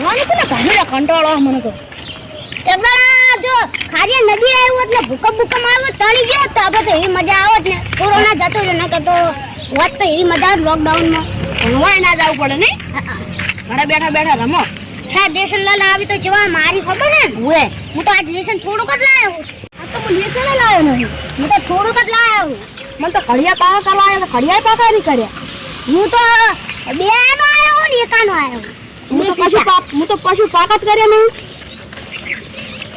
રમવાનું કોને ઘણી કંટાળો મને તો એબડા જો ખારી નદી આવ્યો એટલે ભૂકંપ આવ્યો તણી ગયો તો આપણે તો એવી મજા આવત ને કોરોના જતો જ ન કરતો વાત તો એવી મજા આવે લોકડાઉન માં ભણવા ના જવું પડે ને ઘરે બેઠા બેઠા રમો સાહેબ લેસન લા આવી તો જવા મારી ખબર ને ભૂએ હું તો આજ લેસન થોડુંક જ લાવ્યો આ તો હું લેસન લાવ્યો નહીં હું તો થોડુંક જ લાવ્યો મને તો ઘડિયા પાકા કરવા તો ઘડિયા પાકા નહીં કર્યા હું તો બે નો આવ્યો ને એકાનો આવ્યો હું તો પશુ પાકા જ કર્યા નહીં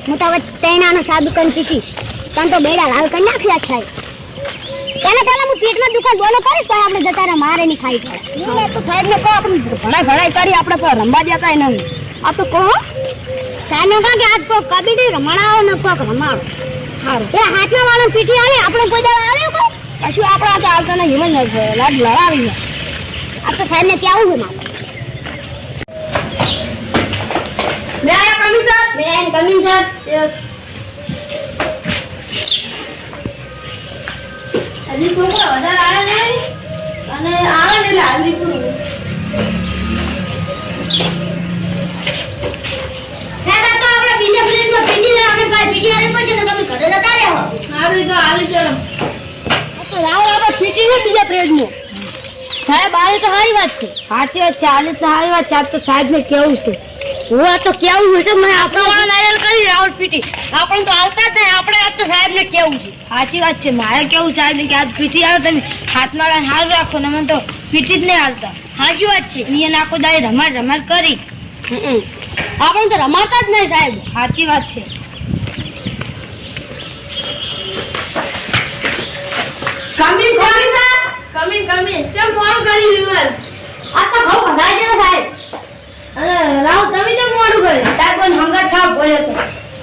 હું તો હવે તૈનાનો સાબુ કરી શીખીશ તને તો બેડા લાલ કરી નાખ્યા છે પહેલા હું પેટમાં દુકાન બોલો કરીશ તો આપણે જતા રહે મારે નહીં ખાઈ પડે તો સાહેબ ને કહો આપણે ઘણા કરી આપણે પર રમવા દેતા નહીં આ તો કહો સાહેબ ને કહો કે આજ તો કબીડી રમાડાવો ને કોક રમાડો સારું એ હાથના વાળો પીઠી આવે આપણે કોઈ દાડા આવ્યો કહો કશું આપણે આજે આવતા નહીં હિમન લાડ લડાવી આ તો સાહેબ ને કેવું છે મારે Coming, sir. Yes. હજી છોકરા વધારે આવે નહીં અને આવે ને એટલે હાજરી પૂરું સાહેબ તો આપણે બીજા પ્લેટમાં પીટી લે આપણે પાસે પીટી આવી પડશે તો તમે ઘરે જતા રહો આવી તો હાલી ચલો તો લાવો આપણે પીટી છે બીજા પ્લેટમાં સાહેબ આવી તો સારી વાત છે સાચી વાત છે આલી તો સારી વાત છે આજ તો સાહેબ ને કેવું છે હું આ તો કેવું હોય તો મેં આપણા વાળા નારિયેલ કરી રાવલ પીટી આપણે તો આવતા જ નહીં આપણે આજ તો સાહેબ ને કેવું છે સાચી વાત છે મારે કેવું સાહેબ ને કે આજ પીટી આવે તમે હાથમાં હાલ રાખો ને મને તો પીટી જ નહીં હાલતા સાચી વાત છે અહીંયા આખો દાડી રમાડ કરી આપણે તો રમાતા જ નહીં સાહેબ સાચી વાત છે કમિંગ ચમ મોડું કરી રહ્યું આ તો બહુ વધારે છે સાહેબ અને રાવ તમે કેમ મોડું કરે સાહેબ પણ હંગા થાપ પડ્યો તો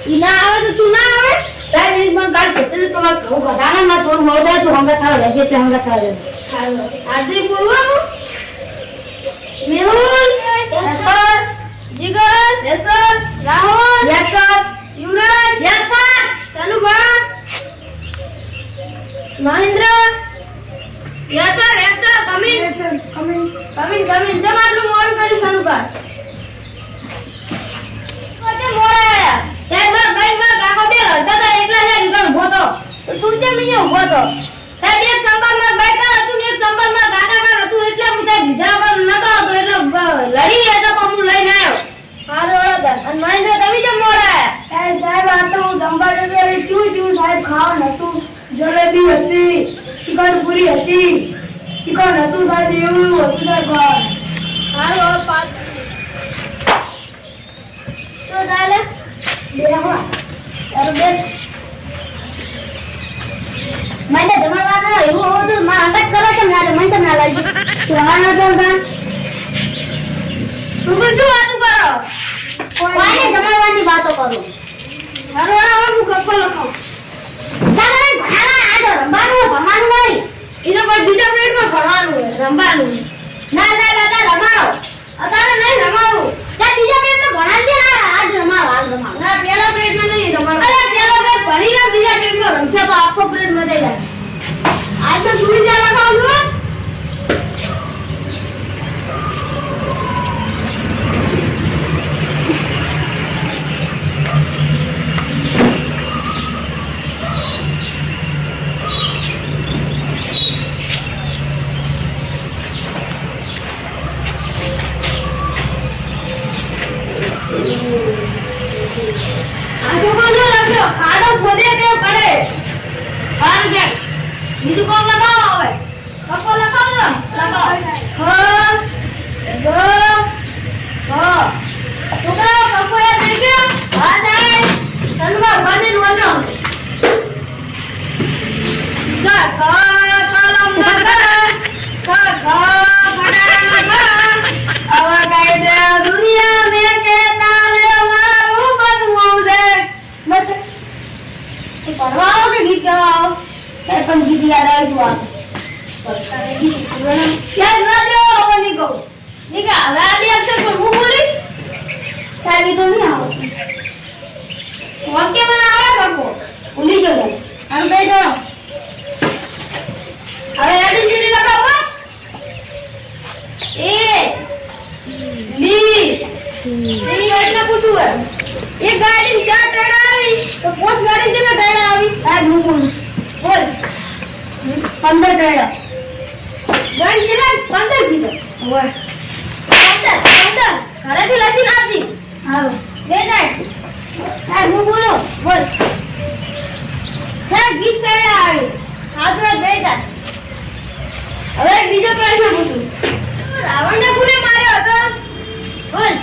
ઈ ના આવે તો તું ના આવે સાહેબ એ મને કાલ કહેતો તો મારે ઘઉં ઘટાના ના થોડું મોડું તું હંગા થાવ લેજે એટલે હંગા થાવ લેજે હાજરી પૂરવાનું Mehul yes sir Jigar yes sir Rahul yes sir Yuvraj yes sir Sanubha Mahendra yes sir coming જમ આટલું મોડું કર્યું સનુભા સાહેબ બસ કાકો બે લડતા હતા એકલા છે દુકાન ઉભો તો તું કેમ અહીંયા ઉભો તો સાહેબ એક સંભાળમાં બેઠા હતું ને એક સંભાળમાં કાકા હતું એટલે હું સાહેબ બીજા પર નતો હતો એટલે લડી એટલે હું લઈને આવ્યો હારો અને મહેન્દ્ર તમે કેમ મોડા સાહેબ આ તો હું જમવા ચૂ સાહેબ ખાવાનું હતું જલેબી હતી શિખંડપુરી હતી શિખંડ હતું સાહેબ એવું હતું સાહેબ હારો પાસ તો ચાલે બેહો તારો બેસ મને જમણવા તો એવું હોતું માં અંગત કરો છે ના મન તો ના લાગી સુહાનો જમવા તું શું વાતું કરો કોઈને જમણવાની વાતો કરું હારો હું કપ્પો લખાવ સાગરે ભણાવા આ તો રમવાનું નહીં એને પર બીજા પ્લેટમાં ભણવાનું રમવાનું ના રમાવો અત્યારે નહીં રમાવું ત્યાં બીજા પ્લેટમાં ભણાવજે આજ રમાવો ના પેલા પ્લેટમાં નહીં રમાવું અરે પેલો પ્લેટ ભણી લે બીજા પ્લેટમાં રમશે તો આખો પ્લેટ વધે જાય આજ તો સુઈ જા લખાવું છું ખાડો ખોદે કેવો કરે હાલ કે બીજું કોમ લગાવો હવે કપો લગાવો લગાવો છોકરા કપો યાદ થઈ ગયો હા જાય સનવા બને વનો ગા કલમ આવા ગાય દે દુનિયા મે કે તારે મારું બનવું છે ભણવાઓ કે ગીત ગાઓ સાહેબ પણ ગીત યાદ આવ્યું ક્યાં ના દેવો હવે નીકળો નીકળ હવે આ બે અક્ષર પણ હું બોલીશ સાહેબ એ તો નહીં આવે વાક્ય મને આવે બાપુ ભૂલી ગયો આમ બે જણો હવે એડીજીડી લખાવો એ બી સી તો પોચ ગાડી કેટલા ટાયડા આવી? સાહેબ હું બોલું. બોલ. 15 ટાયડા. ગાડી કેટલા? 15 કીધો. ઓય 15. ઘરેથી લખીને આપજી. હાલો. બે જાય. સાહેબ હું બોલો. બોલ. સાહેબ 20 ટાયડા આવી. હા તો બે જાય. હવે બીજો પ્રશ્ન પૂછું. રાવણને કોને માર્યો હતો? બોલ.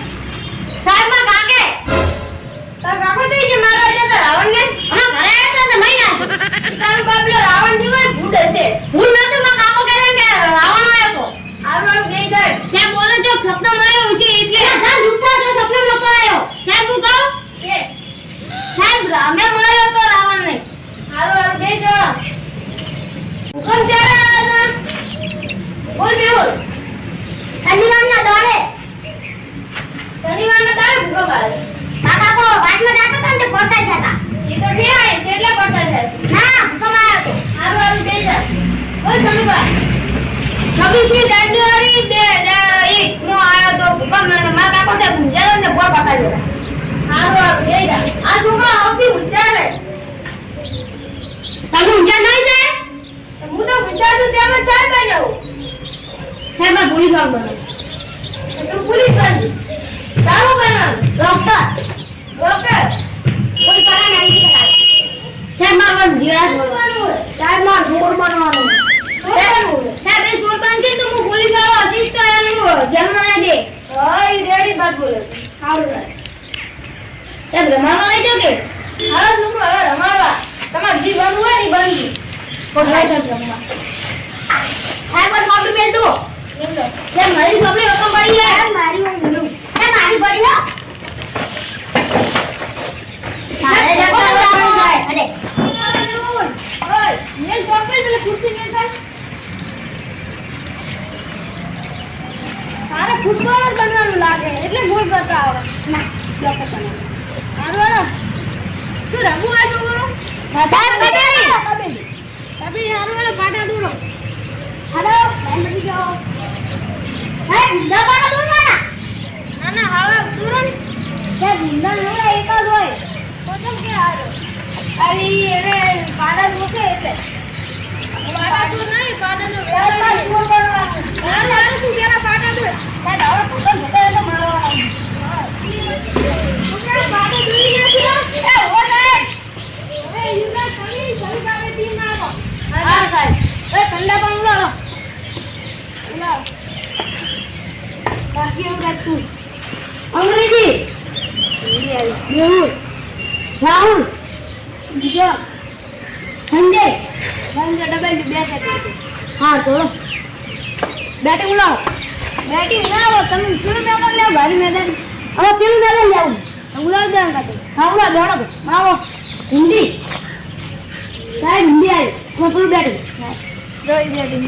સાહેબ માં કાકે. તાર કાકો તો ઈ જે મારવા જતો રાવણને. હા ઘરે આવ્યો તો મહિના. તારું બાપલો રાવણ જેવો જ ભૂંડ હશે. ભૂંડ નતો માં કાકો કહે કે રાવણ આવ્યો તો. આવવાનું બે જાય. સાહેબ બોલો જો સપનો માર્યો છે એટલે. જા જુઠ્ઠા તો સપનો નતો આવ્યો. સાહેબ હું કહું કે સાહેબ રામે માર્યો તો રાવણને. હારું બે જણા. હુકમ ત્યારે આવ્યા હતા. બોલ બે બોલ. શનિવારના દાડે ભૂકંપ આવ્યો. કાકા કો વાટમાં જાતો તો ને પડતા જ હતા. એ તો ઠે આય છે એટલે પડતા જાય. ના ભૂકંપ આવ્યો તો. હારું બે જા. ઓય ધનુભા 26મી જાન્યુઆરી 2001 નો આવ્યો તો ભૂકંપ ને મારા કાકો તે ગુંજારો ને ભૂકંપ આવ્યો. હારું બે જા. આ છોકરા સૌથી ઊંચા છે. તમે ઊંચા નહીં છે? હું તો ઊંચા છું તેમાં ચાલ કરી જાઉં. સાહેબ આ પોલીસ વાળો બનો. તું પોલીસ બન. તારું બનવાનું. ડોક્ટર. કોઈ કરા નહીં છે. સાહેબ મારું જીરા બનવાનું. સાહેબ માં છોકરો બનવાનું. સાહેબ એ સોર બનશે તો હું પોલીસ વાળો અસિસ્ટ આનું જેલમાં ના દે. હા ઈ રેડી બાત બોલે. હારું સાહેબ. સાહેબ રમાડવા લઈ જાવ કે? હાલો છોકરો હવે રમાડવા. તમારે જી બનવું હોય ને બનવું. સાહેબ રમવા. સાહેબ પર પાપડી બેલ દો. સાહેબ મારી પાપડી ઓકમ પડી છે. સાહેબ મારી હોય બોલું. સાહેબ મારી પડી હો. સાહેબ જતા જતા જાય. અરે ઓય મેલ પાપડી પેલે ખુરશી મેલ થાય. તારે ફૂટબોલર બનવાનું લાગે એટલે ગોલ કરતા આવડે. ના ડોક્ટર બનવાનું. હારું શું રમવું આ છોકરો? સાહેબ કબડ્ડી. કબડ્ડી હારું પાટા દૂરો. હાલો લાઈન બની જાઓ. સાહેબ દબાડો દૂરવાના. ના ના હાલો દૂરો ને. સાહેબ ઈંધણ નોડા એક જ હોય. તો કેમ કે હારો? અરે એને પાટા મૂકે એટલે. પાટા દૂર નહીં પાટાનો સાહેબ માં છોકરો બનવાનું. હારું હારું તું પેલા પાટા દૂર. સાહેબ હવે ભૂકંપ ભૂકે તો મારવાનું. છોકરા પાટા દૂરી નથી હો. એ હો સાહેબ. હવે યુવરાજ સની સલગાને ટીમ ના આવો. હા સાહેબ. એ ઠંડા પાણી લાવો. લાવ. બાકી એવું રાખતું. અંગ્રેજી બેહુર રાહુલ બીજો સંજય બંધ ડબલ બે સેકન્ડ. હા તો બેટિંગ લાવો. બેટિંગ ના આવો તમે પેલું મેદાન લેવો ભારી મેદાન. હવે પેલું મેદાન લેવું. ગુલાબ જામ કાતે. હા બોલો દોડો આવો. હિન્દી સાહેબ હિન્દી આવી હું પેલું બેટિંગ જોઈ બેટિંગ.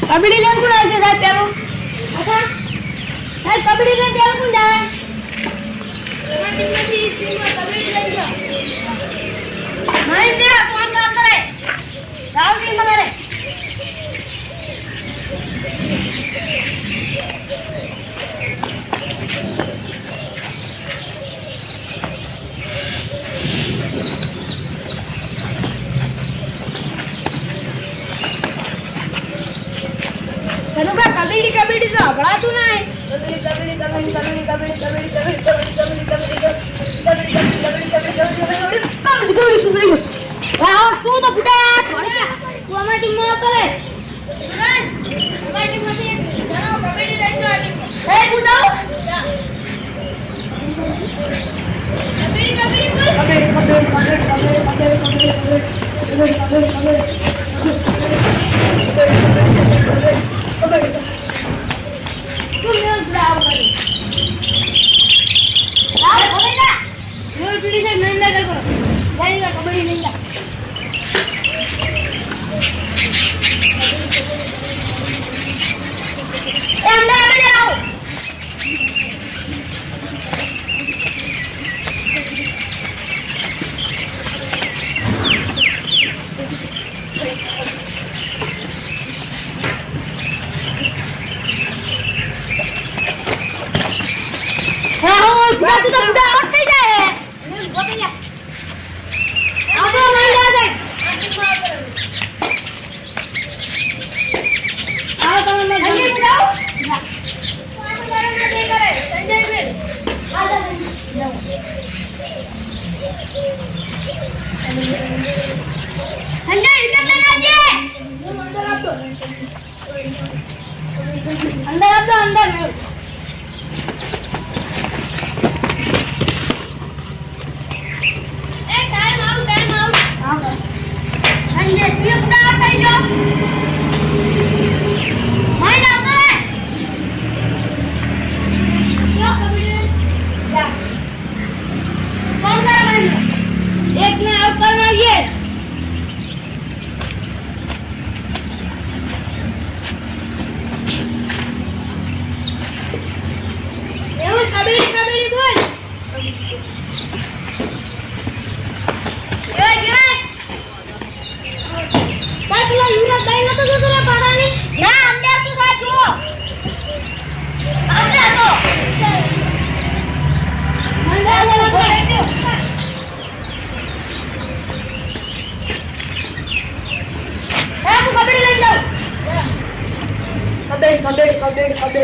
કબડ્ડી લેવું કોણ આવશે સાહેબ પેલું? અચ્છા સાહેબ કબડ્ડી ને પેલું કોણ જાય? મારી દે કોણ કામ કરે? રાવ ની મગરે. કબડ્ડી તો હભળાતું નહીં. રાહુલ તું તો ફૂટા છોડ્યા તું અમારી ટીમમાં કરે. અમારી ટીમમાંથી એક જણો કબડ્ડી લઈ જાઓ. એ ફૂટા કબડ્ડી બોલ. તું મેલ રાવ કરી. રાહુલ બોલે જા. મેલ પીડી છે મેલ ના કરો. જાય કબડ્ડી લઈ જા. એ અંદર આવે આવો. રાહુલ તું તો ફૂટા આઉટ થઈ જાય. મેલ ગોતી જા. સંજય વિકેટ લઈ આવજે. અંદર આપો અંદર. એ ટાઈમ આઉટ. હા સંજય તું ઉતાર થઈ જાઓ. માઈ લાવતો રે. યો કબીર જા. કોણ કરે મને? એક ને આઉટ કરવા છે. એવું કબીર બોલ. એ જીવન સાહેબ લો યુવરાજ ભાઈ નતો જોતો રે પારાની. ના અંદર શું સાહેબ જુઓ. અંદર તો કબીર